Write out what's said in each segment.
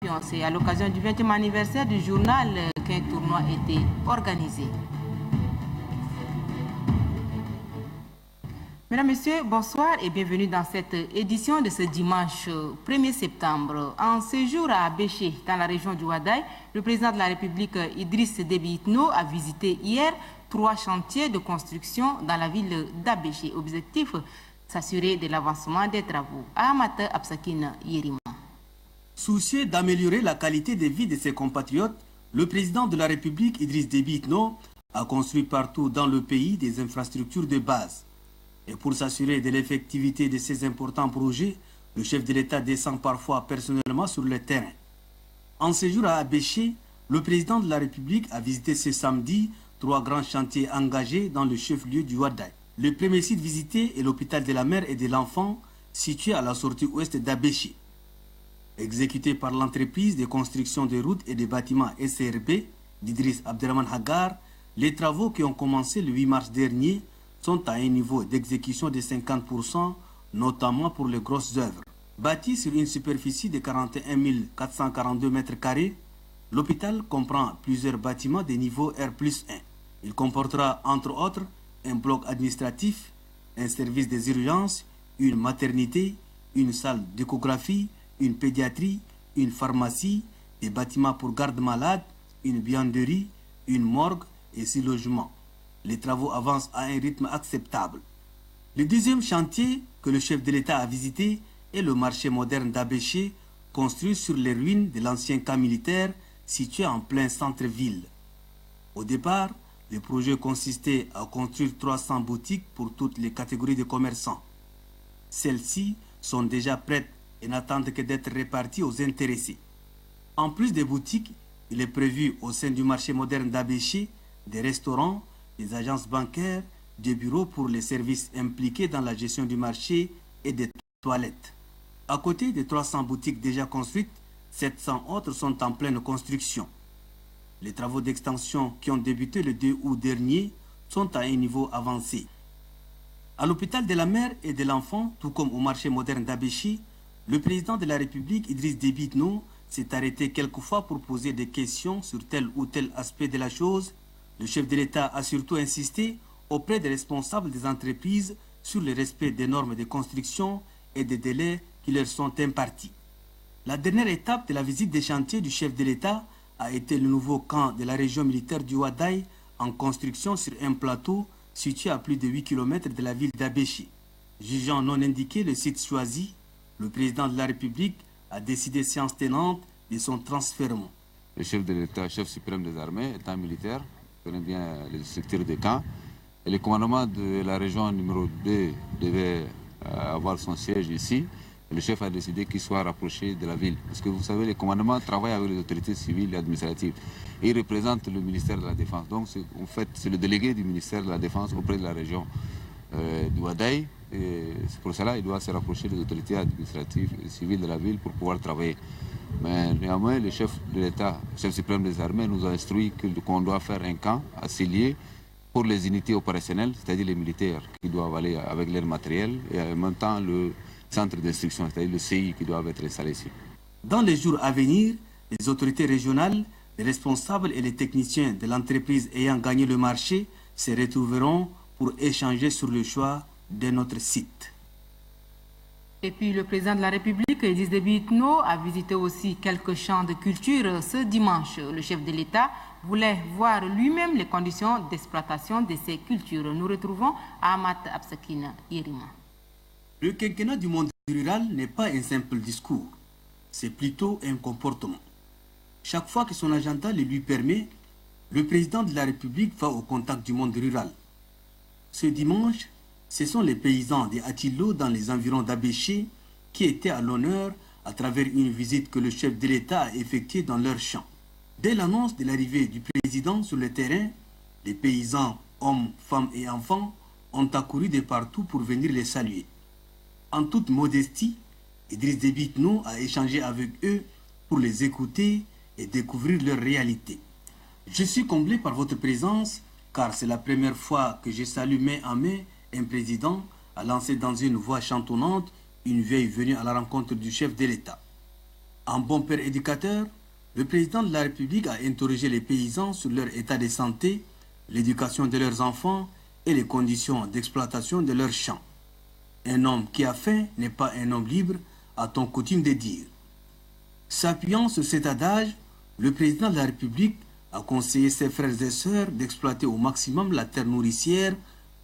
champions. C'est à l'occasion du 20e anniversaire du journal qu'un tournoi a été organisé. Mesdames, Messieurs, bonsoir et bienvenue dans cette édition de ce dimanche 1er septembre. En séjour à Béché, dans la région du Ouadaye, le président de la République, Idriss Déby Itno, a visité hier 3 chantiers de construction dans la ville d'Abéché. Objectif, s'assurer de l'avancement des travaux. Ahmad Absakine Yerima. Soucieux d'améliorer la qualité de vie de ses compatriotes, le président de la République, Idriss Déby Itno, a construit partout dans le pays des infrastructures de base. Et pour s'assurer de l'effectivité de ces importants projets, le chef de l'État descend parfois personnellement sur le terrain. En séjour à Abéché, le président de la République a visité ce samedi 3 grands chantiers engagés dans le chef-lieu du Ouadaye. Le premier site visité est l'hôpital de la mère et de l'enfant, situé à la sortie ouest d'Abéché. Exécuté par l'entreprise de construction de routes et de bâtiments SRB d'Idriss Abderrahmane Hagar, les travaux qui ont commencé le 8 mars dernier sont à un niveau d'exécution de 50%, notamment pour les grosses œuvres. Bâti sur une superficie de 41 442 m², l'hôpital comprend plusieurs bâtiments de niveau R+1. Il comportera entre autres un bloc administratif, un service des urgences, une maternité, une salle d'échographie, une pédiatrie, une pharmacie, des bâtiments pour garde-malades, une vianderie, une morgue et 6 logements. Les travaux avancent à un rythme acceptable. Le deuxième chantier que le chef de l'État a visité est le marché moderne d'Abéché, construit sur les ruines de l'ancien camp militaire situé en plein centre-ville. Au départ, le projet consistait à construire 300 boutiques pour toutes les catégories de commerçants. Celles-ci sont déjà prêtes et n'attendent que d'être réparties aux intéressés. En plus des boutiques, il est prévu au sein du marché moderne d'Abéché des restaurants, des agences bancaires, des bureaux pour les services impliqués dans la gestion du marché et des toilettes. À côté des 300 boutiques déjà construites, 700 autres sont en pleine construction. Les travaux d'extension qui ont débuté le 2 août dernier sont à un niveau avancé. À l'hôpital de la mère et de l'enfant, tout comme au marché moderne d'Abéché, le président de la République, Idriss Déby Itno, s'est arrêté quelquefois pour poser des questions sur tel ou tel aspect de la chose. Le chef de l'État a surtout insisté auprès des responsables des entreprises sur le respect des normes de construction et des délais qui leur sont impartis. La dernière étape de la visite des chantiers du chef de l'État a été le nouveau camp de la région militaire du Ouadaye en construction sur un plateau situé à plus de 8 km de la ville d'Abéché. Jugeant non indiqué le site choisi, le président de la République a décidé séance tenante de son transfèrement. Le chef de l'État, chef suprême des armées, état militaire, connaît bien les structures de camp. Et le commandement de la région numéro 2 devait avoir son siège ici. Et le chef a décidé qu'il soit rapproché de la ville. Parce que vous savez, le commandement travaille avec les autorités civiles et administratives. Et il représente le ministère de la Défense. Donc, en fait, c'est le délégué du ministère de la Défense auprès de la région du Ouadaye. Et c'est pour cela qu'il doit se rapprocher des autorités administratives et civiles de la ville pour pouvoir travailler. Mais néanmoins, le chef de l'État, chef suprême des armées, nous a instruit qu'on doit faire un camp assez lié pour les unités opérationnelles, c'est-à-dire les militaires qui doivent aller avec leur matériel, et en même temps le centre d'instruction, c'est-à-dire le CI qui doit être installé ici. Dans les jours à venir, les autorités régionales, les responsables et les techniciens de l'entreprise ayant gagné le marché se retrouveront pour échanger sur le choix de notre site. Et puis le président de la République, Idriss Déby Itno, a visité aussi quelques champs de culture ce dimanche. Le chef de l'État voulait voir lui-même les conditions d'exploitation de ces cultures. Nous retrouvons Ahmad Absakine Yerima. Le quinquennat du monde rural n'est pas un simple discours, c'est plutôt un comportement. Chaque fois que son agenda le lui permet, le président de la République va au contact du monde rural. Ce dimanche, ce sont les paysans des Atilo dans les environs d'Abéché qui étaient à l'honneur à travers une visite que le chef de l'État a effectuée dans leur champ. Dès l'annonce de l'arrivée du président sur le terrain, les paysans, hommes, femmes et enfants, ont accouru de partout pour venir les saluer. En toute modestie, Idriss Déby Itno a échangé avec eux pour les écouter et découvrir leur réalité. Je suis comblé par votre présence car c'est la première fois que je salue main en main un président à lancer dans une voix chantonnante une vieille venue à la rencontre du chef de l'État. En bon père éducateur, le président de la République a interrogé les paysans sur leur état de santé, l'éducation de leurs enfants et les conditions d'exploitation de leurs champs. Un homme qui a faim n'est pas un homme libre, a-t-on coutume de dire. S'appuyant sur cet adage, le président de la République a conseillé ses frères et sœurs d'exploiter au maximum la terre nourricière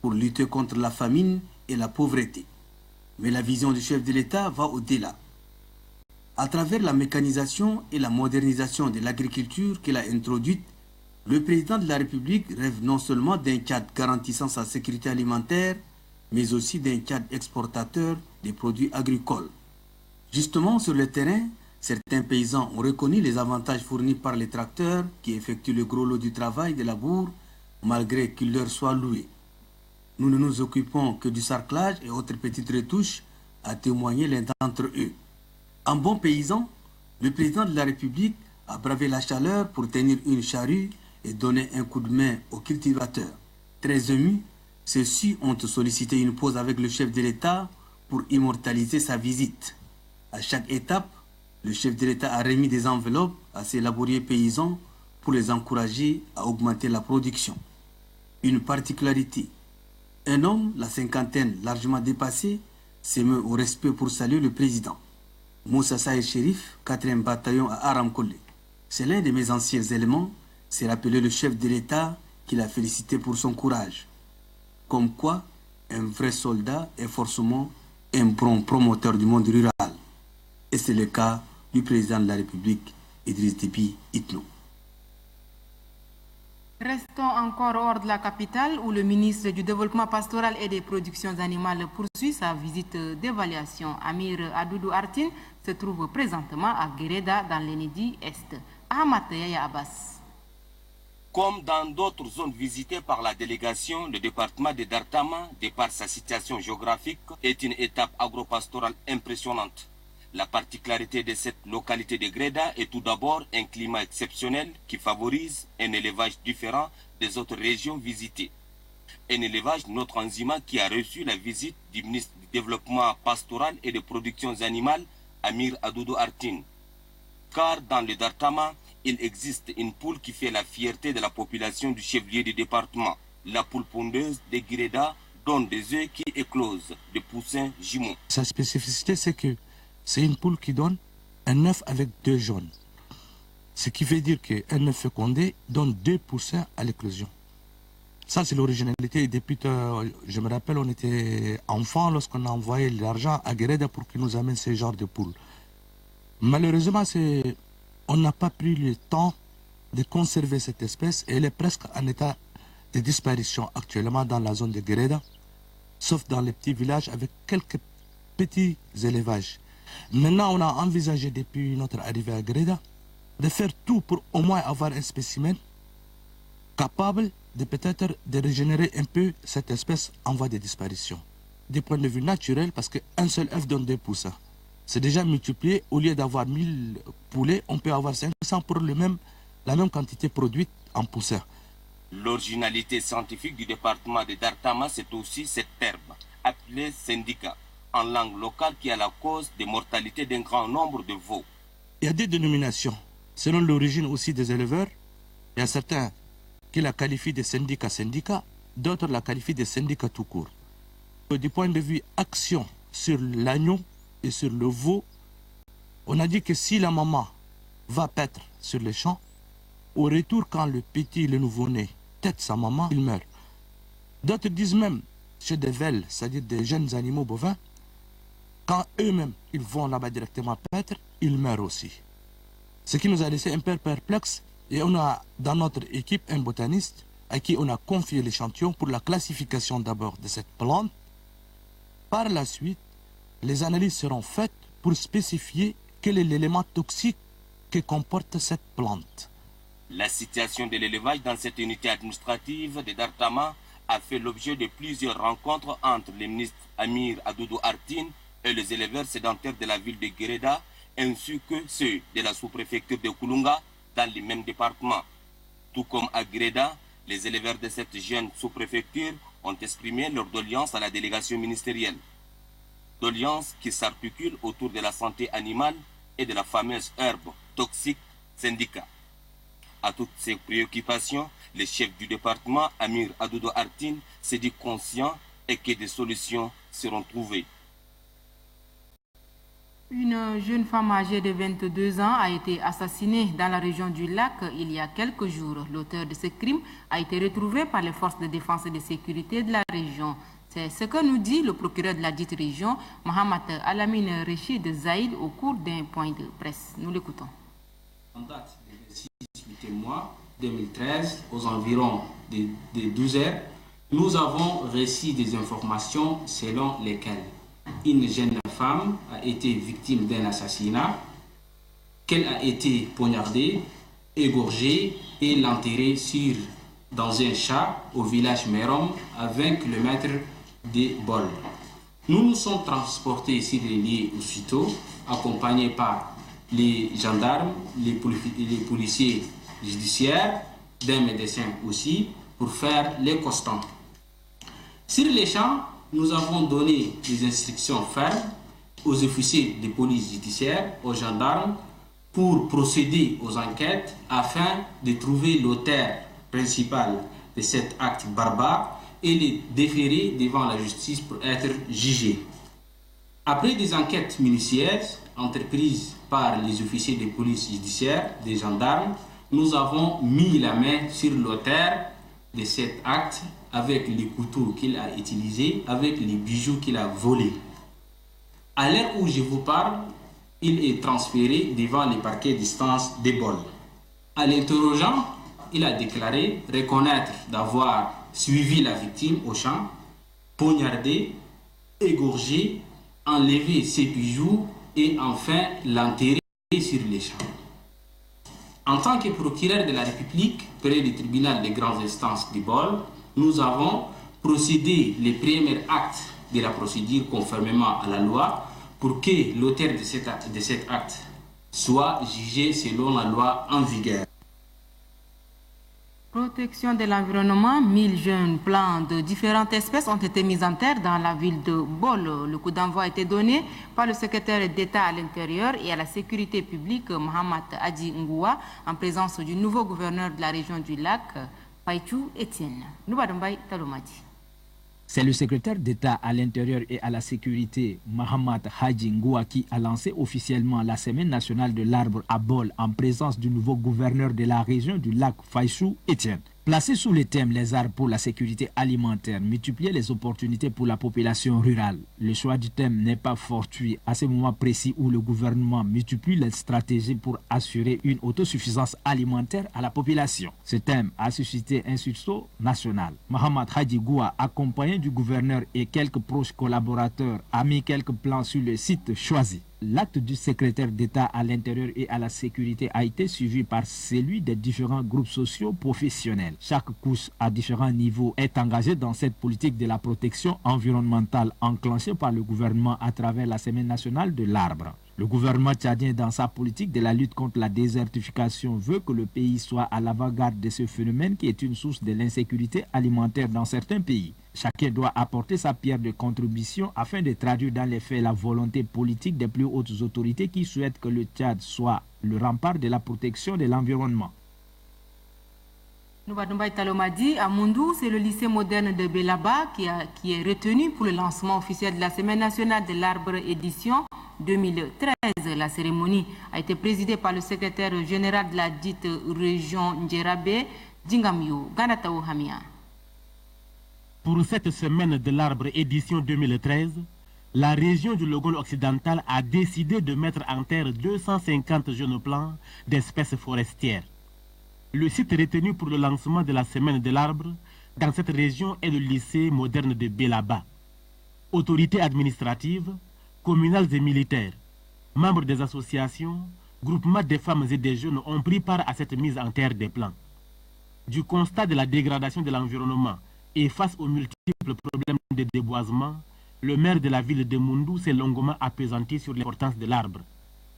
pour lutter contre la famine et la pauvreté. Mais la vision du chef de l'État va au-delà. À travers la mécanisation et la modernisation de l'agriculture qu'il a introduite, le président de la République rêve non seulement d'un cadre garantissant sa sécurité alimentaire, mais aussi d'un cadre exportateur des produits agricoles. Justement, sur le terrain, certains paysans ont reconnu les avantages fournis par les tracteurs qui effectuent le gros lot du travail de labour, malgré qu'ils leur soient loués. Nous ne nous occupons que du sarclage et autres petites retouches, a témoigné l'un d'entre eux. En bon paysan, le président de la République a bravé la chaleur pour tenir une charrue et donner un coup de main aux cultivateurs. Très émus, ceux-ci ont sollicité une pause avec le chef de l'État pour immortaliser sa visite. À chaque étape, le chef de l'État a remis des enveloppes à ses laboriers paysans pour les encourager à augmenter la production. Une particularité, un homme, la cinquantaine largement dépassé, s'émeut au respect pour saluer le président. Moussa Saïd Chérif, 4e bataillon à Aramkole. C'est l'un de mes anciens éléments, s'est rappelé le chef de l'État qui l'a félicité pour son courage. Comme quoi, un vrai soldat est forcément un bon promoteur du monde rural. Et c'est le cas du président de la République, Idriss Déby Itno. Restons encore hors de la capitale où le ministre du Développement pastoral et des productions animales poursuit sa visite d'évaluation. Amir Adoudou Artin se trouve présentement à Guéreda dans l'Enedi Est. Ahmad Yaya Abbas. Comme dans d'autres zones visitées par la délégation, le département de Dartama, de par sa situation géographique, est une étape agropastorale impressionnante. La particularité de cette localité de Gréda est tout d'abord un climat exceptionnel qui favorise un élevage différent des autres régions visitées. Un élevage notre enzima qui a reçu la visite du ministre du Développement pastoral et des productions animales, Amir Adoudou Artin. Car dans le Dartama, il existe une poule qui fait la fierté de la population du chef-lieu du département. La poule pondeuse de Gréda donne des œufs qui éclosent, des poussins jumeaux. Sa spécificité, c'est que c'est une poule qui donne un œuf avec 2 jaunes. Ce qui veut dire qu'un œuf fécondé donne 2 poussins à l'éclosion. Ça, c'est l'originalité. Depuis, je me rappelle, on était enfants lorsqu'on a envoyé l'argent à Guéreda pour qu'il nous amène ce genre de poule. Malheureusement, on n'a pas pris le temps de conserver cette espèce et elle est presque en état de disparition actuellement dans la zone de Guéreda, sauf dans les petits villages avec quelques petits élevages. Maintenant, on a envisagé depuis notre arrivée à Guéreda de faire tout pour au moins avoir un spécimen capable de peut-être de régénérer un peu cette espèce en voie de disparition. Du point de vue naturel, parce qu'un seul œuf donne 2 poussins. C'est déjà multiplié. Au lieu d'avoir 1000 poulets, on peut avoir 500 pour la même quantité produite en poussins. L'originalité scientifique du département de Dartama, c'est aussi cette herbe, appelée syndicat, en langue locale qui est la cause de mortalité d'un grand nombre de veaux. Il y a des dénominations, selon l'origine aussi des éleveurs. Il y a certains qui la qualifient de syndicat, d'autres la qualifient de syndicat tout court. Du point de vue action sur l'agneau et sur le veau, on a dit que si la maman va paître sur les champs, au retour quand le petit, le nouveau-né, tête sa maman, il meurt. D'autres disent même, chez des vels, c'est-à-dire des jeunes animaux bovins, quand eux-mêmes ils vont là-bas directement paître, ils meurent aussi. Ce qui nous a laissé un peu perplexes, et on a dans notre équipe un botaniste à qui on a confié l'échantillon pour la classification d'abord de cette plante. Par la suite, les analyses seront faites pour spécifier quel est l'élément toxique que comporte cette plante. La situation de l'élevage dans cette unité administrative de Dartama a fait l'objet de plusieurs rencontres entre le ministre Amir Adoudou Artin et les éleveurs sédentaires de la ville de Guéreda, ainsi que ceux de la sous-préfecture de Koulunga dans le même département. Tout comme à Guéreda, les éleveurs de cette jeune sous-préfecture ont exprimé leur doléance à la délégation ministérielle. Doléance qui s'articule autour de la santé animale, et de la fameuse herbe toxique syndicat. À toutes ces préoccupations, le chef du département, Amir Adoudou Artine, s'est dit conscient et que des solutions seront trouvées. Une jeune femme âgée de 22 ans a été assassinée dans la région du Lac il y a quelques jours. L'auteur de ce crime a été retrouvé par les forces de défense et de sécurité de la région. C'est ce que nous dit le procureur de la dite région, Mohamed Alamine Rechid Zaïd, au cours d'un point de presse. Nous l'écoutons. En date du 6 mois 2013, aux environs de 12 heures, nous avons reçu des informations selon lesquelles une jeune femme a été victime d'un assassinat, qu'elle a été poignardée, égorgée et l'enterrée dans un chat au village Mérom à 20 km de Bol. Nous nous sommes transportés sur les lieux aussitôt, accompagnés par les gendarmes, les policiers judiciaires, d'un médecin aussi, pour faire les constants. Sur les champs, nous avons donné des instructions fermes aux officiers de police judiciaire, aux gendarmes, pour procéder aux enquêtes afin de trouver l'auteur principal de cet acte barbare et les déférer devant la justice pour être jugé. Après des enquêtes minutieuses entreprises par les officiers de police judiciaire, des gendarmes, nous avons mis la main sur l'auteur de cet acte avec les couteaux qu'il a utilisés, avec les bijoux qu'il a volés. À l'heure où je vous parle, il est transféré devant les parquets d'instance de Bol. À l'interrogeant, il a déclaré reconnaître d'avoir suivi la victime au champ, poignardé, égorgé, enlevé ses bijoux et enfin l'enterrer sur les champs. En tant que procureur de la République près du tribunal des grandes instances de Bol, nous avons procédé les premiers actes de la procédure conformément à la loi pour que l'auteur de cet acte soit jugé selon la loi en vigueur. Protection de l'environnement, 1000 jeunes plants de différentes espèces ont été mis en terre dans la ville de Bol. Le coup d'envoi a été donné par le secrétaire d'État à l'intérieur et à la sécurité publique, Mohamed Hadji Ngoua, en présence du nouveau gouverneur de la région du Lac, Faychou Etienne. C'est le secrétaire d'État à l'intérieur et à la sécurité, Mohamed Hadji Ngoua, qui a lancé officiellement la Semaine nationale de l'arbre à Bol en présence du nouveau gouverneur de la région du Lac, Faychou Etienne. Placé sous le thème « Les arbres pour la sécurité alimentaire », multiplier les opportunités pour la population rurale. Le choix du thème n'est pas fortuit à ce moment précis où le gouvernement multiplie les stratégies pour assurer une autosuffisance alimentaire à la population. Ce thème a suscité un sursaut national. Mohamed Hadji Ngoua, accompagné du gouverneur et quelques proches collaborateurs, a mis quelques plans sur le site choisi. L'acte du secrétaire d'État à l'intérieur et à la sécurité a été suivi par celui des différents groupes sociaux professionnels. Chaque couche à différents niveaux est engagée dans cette politique de la protection environnementale enclenchée par le gouvernement à travers la Semaine nationale de l'arbre. Le gouvernement tchadien, dans sa politique de la lutte contre la désertification, veut que le pays soit à l'avant-garde de ce phénomène qui est une source de l'insécurité alimentaire dans certains pays. Chacun doit apporter sa pierre de contribution afin de traduire dans les faits la volonté politique des plus hautes autorités qui souhaitent que le Tchad soit le rempart de la protection de l'environnement. Noubadoumbaï Talomadi, à Moundou, c'est le lycée moderne de Belaba qui est retenu pour le lancement officiel de la Semaine nationale de l'arbre édition 2013. La cérémonie a été présidée par le secrétaire général de la dite région Ndjerabe, Djingamyo Ganatao Hamia. Pour cette Semaine de l'arbre édition 2013, la région du Logone occidental a décidé de mettre en terre 250 jeunes plants d'espèces forestières. Le site retenu pour le lancement de la Semaine de l'arbre dans cette région est le lycée moderne de Belaba. Autorités administratives, communales et militaires, membres des associations, groupements des femmes et des jeunes ont pris part à cette mise en terre des plants. Du constat de la dégradation de l'environnement et face aux multiples problèmes de déboisement, le maire de la ville de Moundou s'est longuement appesanti sur l'importance de l'arbre.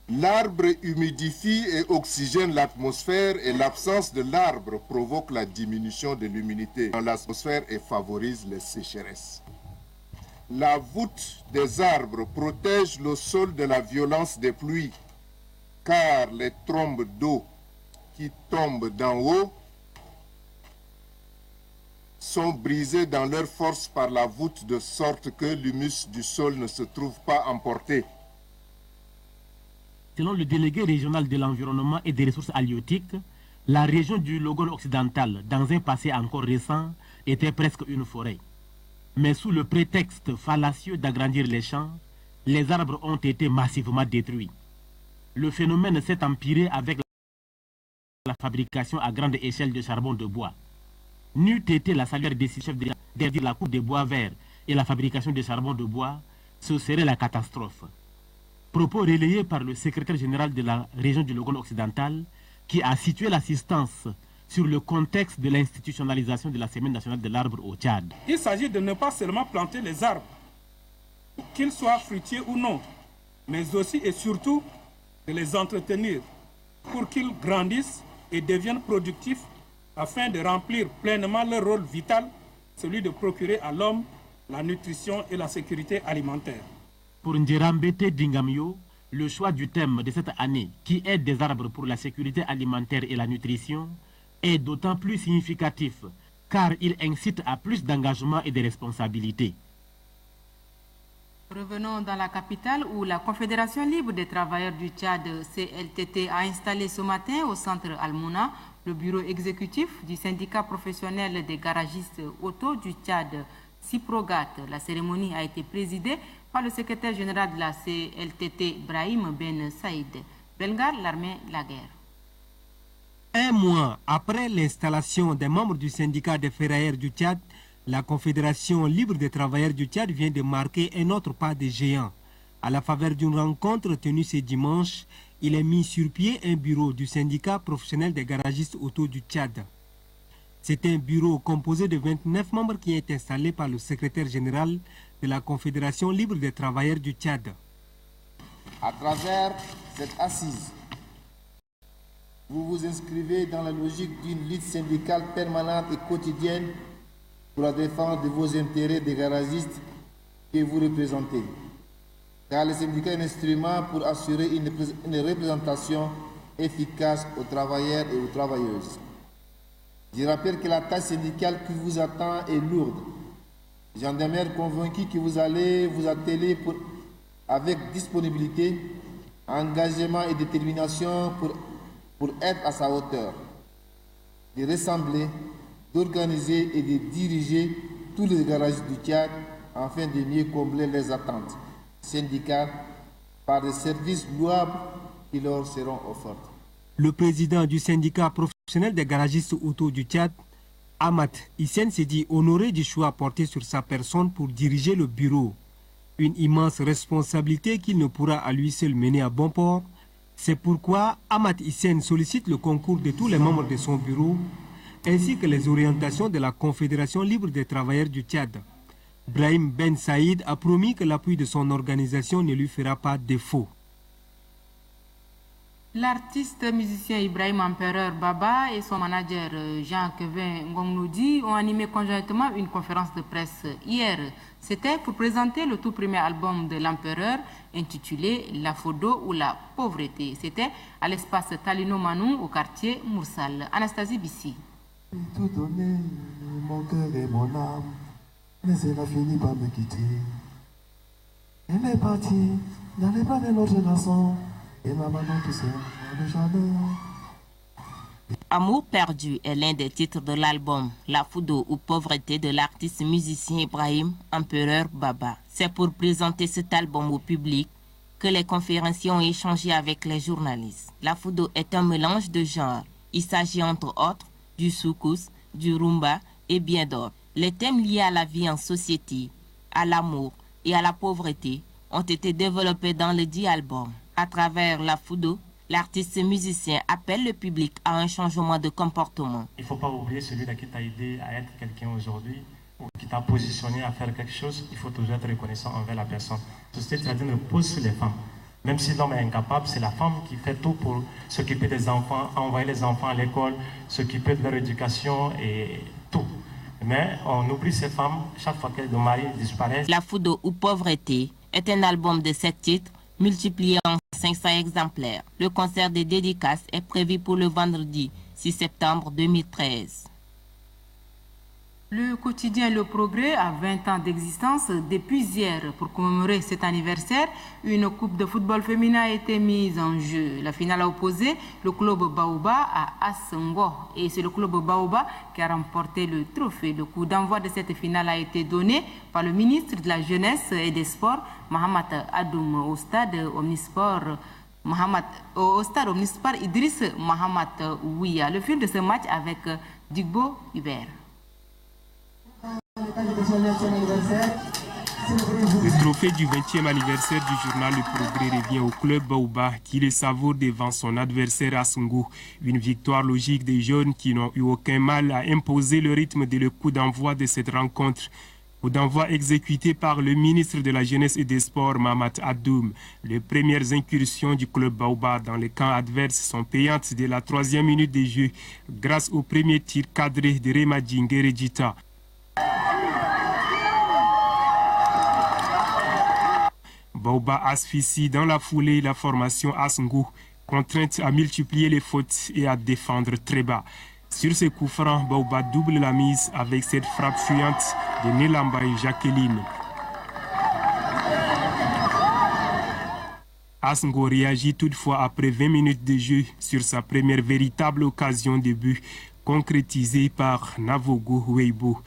L'arbre humidifie et oxygène l'atmosphère et l'absence de l'arbre provoque la diminution de l'humidité dans l'atmosphère et favorise les sécheresses. La voûte des arbres protège le sol de la violence des pluies car les trombes d'eau qui tombent d'en haut sont brisées dans leur force par la voûte de sorte que l'humus du sol ne se trouve pas emporté. Selon le délégué régional de l'environnement et des ressources halieutiques, la région du Logone occidental, dans un passé encore récent, était presque une forêt. Mais sous le prétexte fallacieux d'agrandir les champs, les arbres ont été massivement détruits. Le phénomène s'est empiré avec la fabrication à grande échelle de charbon de bois. N'eût été la salutaire décision d'interdire la coupe des bois verts et la fabrication de charbon de bois, ce serait la catastrophe. Propos relayés par le secrétaire général de la région du Logone occidental, qui a situé l'assistance sur le contexte de l'institutionnalisation de la Semaine nationale de l'arbre au Tchad. Il s'agit de ne pas seulement planter les arbres, qu'ils soient fruitiers ou non, mais aussi et surtout de les entretenir pour qu'ils grandissent et deviennent productifs afin de remplir pleinement leur rôle vital, celui de procurer à l'homme la nutrition et la sécurité alimentaire. Pour Ndjerambete Dingamio, le choix du thème de cette année, qui est des arbres pour la sécurité alimentaire et la nutrition, est d'autant plus significatif car il incite à plus d'engagement et de responsabilité. Revenons dans la capitale où la Confédération libre des travailleurs du Tchad, CLTT, a installé ce matin au centre Al-Mouna le bureau exécutif du syndicat professionnel des garagistes auto du Tchad, Ciprogat. La cérémonie a été présidée par le secrétaire général de la CLTT, Brahim Ben Saïd. Belgar, l'armée, la guerre. Un mois après l'installation des membres du syndicat des ferrailleurs du Tchad, la Confédération libre des travailleurs du Tchad vient de marquer un autre pas de géant. À la faveur d'une rencontre tenue ce dimanche, il est mis sur pied un bureau du syndicat professionnel des garagistes auto du Tchad. C'est un bureau composé de 29 membres qui est installé par le secrétaire général de la Confédération libre des travailleurs du Tchad. À travers cette assise, vous vous inscrivez dans la logique d'une lutte syndicale permanente et quotidienne pour la défense de vos intérêts des garagistes que vous représentez. Car le syndicat est un instrument pour assurer une représentation efficace aux travailleurs et aux travailleuses. Je rappelle que la tâche syndicale qui vous attend est lourde. J'en demeure convaincu que vous allez vous atteler avec disponibilité, engagement et détermination pour être à sa hauteur, de rassembler, d'organiser et de diriger tous les garages du Tchad afin de mieux combler les attentes syndicales par des services louables qui leur seront offerts. Le président du syndicat professionnel des garagistes auto du Tchad, Ahmad Hissène, s'est dit honoré du choix porté sur sa personne pour diriger le bureau. Une immense responsabilité qu'il ne pourra à lui seul mener à bon port. C'est pourquoi Ahmad Hissène sollicite le concours de tous les membres de son bureau, ainsi que les orientations de la Confédération libre des travailleurs du Tchad. Brahim Ben Saïd a promis que l'appui de son organisation ne lui fera pas défaut. L'artiste musicien Ibrahim Empereur Baba et son manager Jean-Kevin Ngongnoudi ont animé conjointement une conférence de presse hier. C'était pour présenter le tout premier album de l'Empereur intitulé La Fodo ou la Pauvreté. C'était à l'espace Talino Manou au quartier Moursal. Anastasie Bissi. Tout donné, mon cœur et mon âme, mais elle a fini par me quitter. Elle est partie dans les bras de notre garçon. Amour perdu est l'un des titres de l'album La Fodo ou Pauvreté de l'artiste musicien Ibrahim Empereur Baba. C'est pour présenter cet album au public que les conférenciers ont échangé avec les journalistes. La Fodo est un mélange de genres. Il s'agit entre autres du soukous, du rumba et bien d'autres. Les thèmes liés à la vie en société, à l'amour et à la pauvreté ont été développés dans le dit album. À travers la Fodo, l'artiste musicien appelle le public à un changement de comportement. Il ne faut pas oublier celui-là qui t'a aidé à être quelqu'un aujourd'hui ou qui t'a positionné à faire quelque chose. Il faut toujours être reconnaissant envers la personne. La société traditionnelle repose sur les femmes. Même si l'homme est incapable, c'est la femme qui fait tout pour s'occuper des enfants, envoyer les enfants à l'école, s'occuper de leur éducation et tout. Mais on oublie ces femmes chaque fois que le mari disparaît. La Fodo ou Pauvreté est un album de 7 titres multipliés en 500 exemplaires. Le concert des dédicaces est prévu pour le vendredi 6 septembre 2013. Le quotidien Le Progrès a 20 ans d'existence depuis hier. Pour commémorer cet anniversaire, une coupe de football féminin a été mise en jeu. La finale a opposé le club Baoba à Assengo. Et c'est le club Baoba qui a remporté le trophée. Le coup d'envoi de cette finale a été donné par le ministre de la Jeunesse et des Sports, Mahamat Adoum, au stade Omnisport. Au stade Omnisport Idriss Mahamat Ouia. Le fil de ce match avec Digbo Hubert. Le trophée du 20e anniversaire du journal Le Progrès revient au club Baoba qui le savoure devant son adversaire Assengo. Une victoire logique des jeunes qui n'ont eu aucun mal à imposer le rythme de le coup d'envoi de cette rencontre. Coup d'envoi exécuté par le ministre de la Jeunesse et des Sports, Mahamat Adoum. Les premières incursions du club Baoba dans les camps adverses sont payantes dès la 3e minute de jeu grâce au premier tir cadré de Rema Djingueredjita. Baoba asphyxie dans la foulée la formation Assengo, contrainte à multiplier les fautes et à défendre très bas. Sur ce coup franc, Baoba double la mise avec cette frappe fuyante de Nelamba et Jacqueline. Assengo réagit toutefois après 20 minutes de jeu sur sa première véritable occasion de but, concrétisée par Navogo Weibo.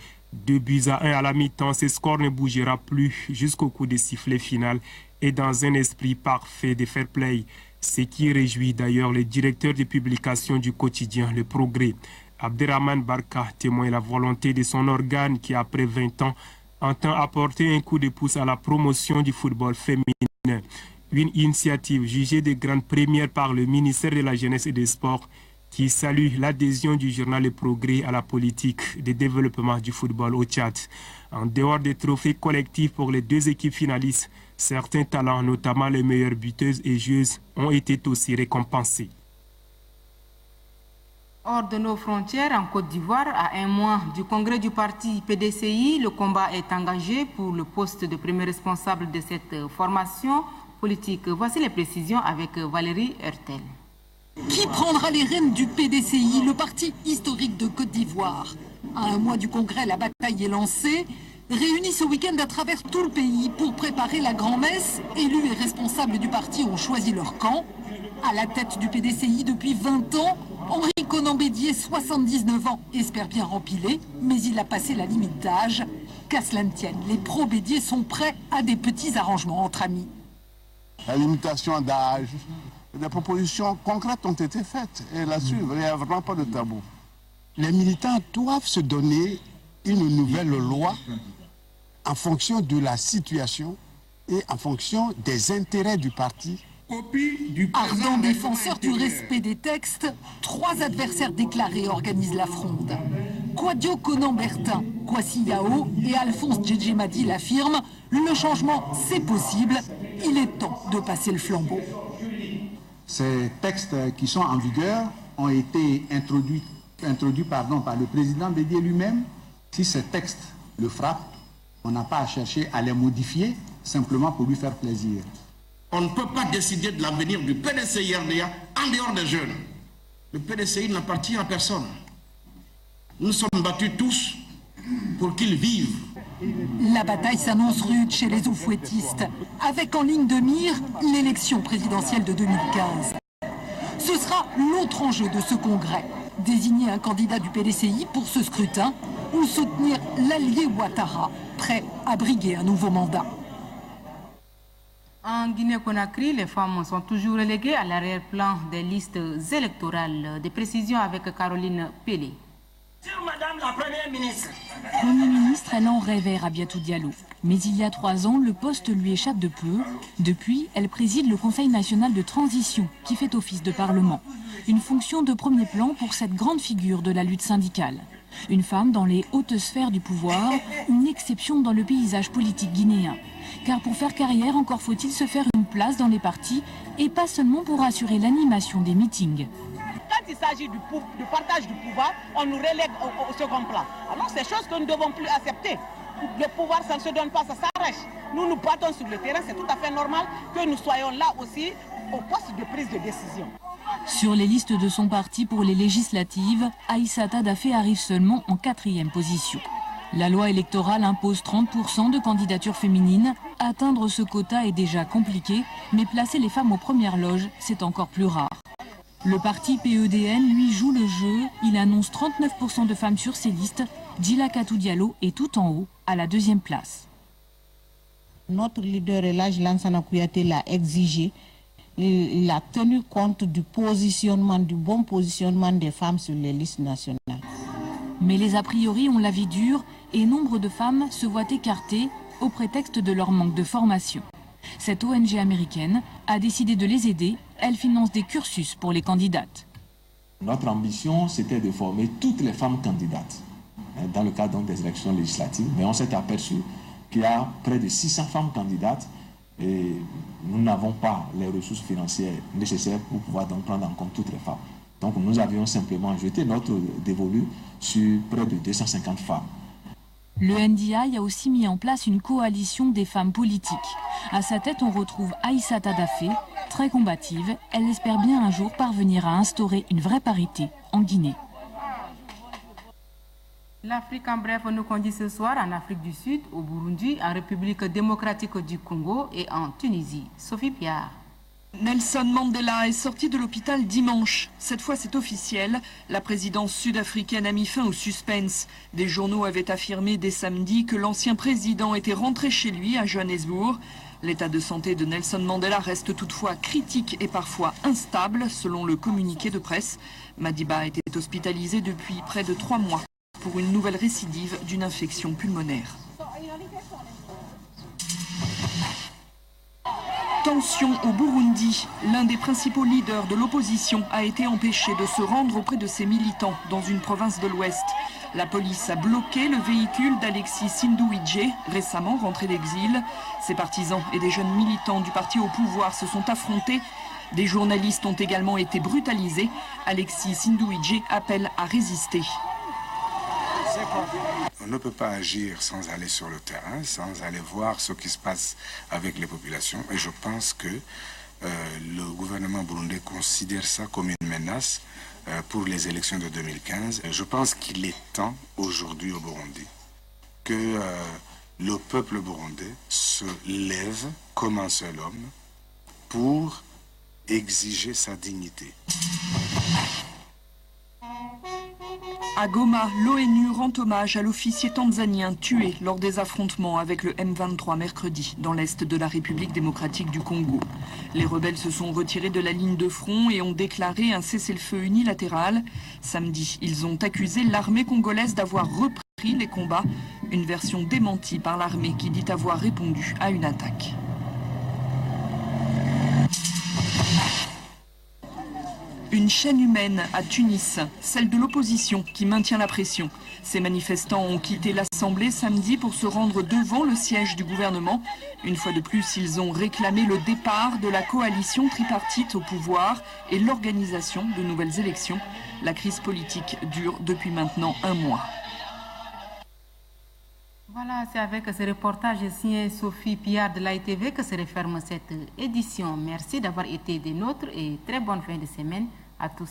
2-1 à la mi-temps, ce score ne bougera plus jusqu'au coup de sifflet final et dans un esprit parfait de fair play, ce qui réjouit d'ailleurs le directeur de publication du quotidien Le Progrès. Abderrahman Barka témoigne la volonté de son organe qui, après 20 ans, entend apporter un coup de pouce à la promotion du football féminin. Une initiative jugée de grande première par le ministère de la Jeunesse et des Sports qui salue l'adhésion du journal Le Progrès à la politique de développement du football au Tchad. En dehors des trophées collectifs pour les deux équipes finalistes, certains talents, notamment les meilleures buteuses et joueuses, ont été aussi récompensés. Hors de nos frontières, en Côte d'Ivoire, à un mois du congrès du parti PDCI, le combat est engagé pour le poste de premier responsable de cette formation politique. Voici les précisions avec Valérie Hertel. Qui prendra les rênes du PDCI, le parti historique de Côte d'Ivoire? À un mois du congrès, la bataille est lancée. Réunis ce week-end à travers tout le pays pour préparer la grand-messe, élus et responsables du parti ont choisi leur camp. À la tête du PDCI depuis 20 ans, Henri Konan Bédier, 79 ans, espère bien rempiler, mais il a passé la limite d'âge. Qu'à cela ne tienne, les pro-Bédier sont prêts à des petits arrangements entre amis. La limitation d'âge, des propositions concrètes ont été faites et là-dessus, il n'y a vraiment pas de tabou. Les militants doivent se donner une nouvelle loi en fonction de la situation et en fonction des intérêts du parti. Ardent défenseur du respect des textes, 3 adversaires déclarés organisent la fronde. Kwadio Konan Bertin, Kwasi Yao et Alphonse Djedjemadi l'affirment, le changement c'est possible, il est temps de passer le flambeau. Ces textes qui sont en vigueur ont été introduits par le président Bédier lui-même. Si ces textes le frappent, on n'a pas à chercher à les modifier simplement pour lui faire plaisir. On ne peut pas décider de l'avenir du PDCI-RDA en dehors des jeunes. Le PDCI n'appartient à personne. Nous sommes battus tous pour qu'ils vivent. La bataille s'annonce rude chez les oufouettistes, avec en ligne de mire l'élection présidentielle de 2015. Ce sera l'autre enjeu de ce congrès. Désigner un candidat du PDCI pour ce scrutin ou soutenir l'allié Ouattara, prêt à briguer un nouveau mandat. En Guinée-Conakry, les femmes sont toujours reléguées à l'arrière-plan des listes électorales. Des précisions avec Caroline Pelé. Sur Madame la Première ministre. Premier ministre, elle en rêvait, Rabiatou Diallo. Mais il y a 3 ans, le poste lui échappe de peu. Depuis, elle préside le Conseil national de transition, qui fait office de parlement. Une fonction de premier plan pour cette grande figure de la lutte syndicale. Une femme dans les hautes sphères du pouvoir, une exception dans le paysage politique guinéen. Car pour faire carrière, encore faut-il se faire une place dans les partis et pas seulement pour assurer l'animation des meetings. Quand il s'agit du partage du pouvoir, on nous relègue au second plan. Alors c'est chose que nous ne devons plus accepter. Le pouvoir, ça ne se donne pas, ça s'arrache. Nous nous battons sur le terrain, c'est tout à fait normal que nous soyons là aussi au poste de prise de décision. Sur les listes de son parti pour les législatives, Aïssata Dafé arrive seulement en 4e position. La loi électorale impose 30% de candidatures féminines. Atteindre ce quota est déjà compliqué, mais placer les femmes aux premières loges, c'est encore plus rare. Le parti PEDN, lui, joue le jeu. Il annonce 39% de femmes sur ses listes. Djilakatou Diallo est tout en haut, à la 2e place. Notre leader Elhadji Lansana Kouyaté l'a exigé. Il a tenu compte du bon positionnement des femmes sur les listes nationales. Mais les a priori ont la vie dure et nombre de femmes se voient écartées au prétexte de leur manque de formation. Cette ONG américaine a décidé de les aider. Elle finance des cursus pour les candidates. Notre ambition, c'était de former toutes les femmes candidates dans le cadre des élections législatives. Mais on s'est aperçu qu'il y a près de 600 femmes candidates et nous n'avons pas les ressources financières nécessaires pour pouvoir donc prendre en compte toutes les femmes. Donc nous avions simplement jeté notre dévolu sur près de 250 femmes. Le NDI a aussi mis en place une coalition des femmes politiques. À sa tête, on retrouve Aïssata Dafé, très combative. Elle espère bien un jour parvenir à instaurer une vraie parité en Guinée. L'Afrique en bref nous conduit ce soir en Afrique du Sud, au Burundi, en République démocratique du Congo et en Tunisie. Sophie Piard. Nelson Mandela est sorti de l'hôpital dimanche. Cette fois, c'est officiel. La présidence sud-africaine a mis fin au suspense. Des journaux avaient affirmé dès samedi que l'ancien président était rentré chez lui à Johannesburg. L'état de santé de Nelson Mandela reste toutefois critique et parfois instable, selon le communiqué de presse. Madiba était hospitalisé depuis près de 3 mois pour une nouvelle récidive d'une infection pulmonaire. Tension au Burundi. L'un des principaux leaders de l'opposition a été empêché de se rendre auprès de ses militants dans une province de l'Ouest. La police a bloqué le véhicule d'Alexis Sinduidje, récemment rentré d'exil. Ses partisans et des jeunes militants du parti au pouvoir se sont affrontés. Des journalistes ont également été brutalisés. Alexis Sinduidje appelle à résister. On ne peut pas agir sans aller sur le terrain, sans aller voir ce qui se passe avec les populations. Et je pense que le gouvernement burundais considère ça comme une menace pour les élections de 2015. Je pense qu'il est temps aujourd'hui au Burundi que le peuple burundais se lève comme un seul homme pour exiger sa dignité. À Goma, l'ONU rend hommage à l'officier tanzanien tué lors des affrontements avec le M23 mercredi dans l'est de la République démocratique du Congo. Les rebelles se sont retirés de la ligne de front et ont déclaré un cessez-le-feu unilatéral. Samedi, ils ont accusé l'armée congolaise d'avoir repris les combats, une version démentie par l'armée qui dit avoir répondu à une attaque. Une chaîne humaine à Tunis, celle de l'opposition qui maintient la pression. Ces manifestants ont quitté l'Assemblée samedi pour se rendre devant le siège du gouvernement. Une fois de plus, ils ont réclamé le départ de la coalition tripartite au pouvoir et l'organisation de nouvelles élections. La crise politique dure depuis maintenant 1 mois. Voilà, c'est avec ce reportage signé Sophie Piard de l'AITV que se referme cette édition. Merci d'avoir été des nôtres et très bonne fin de semaine à tous.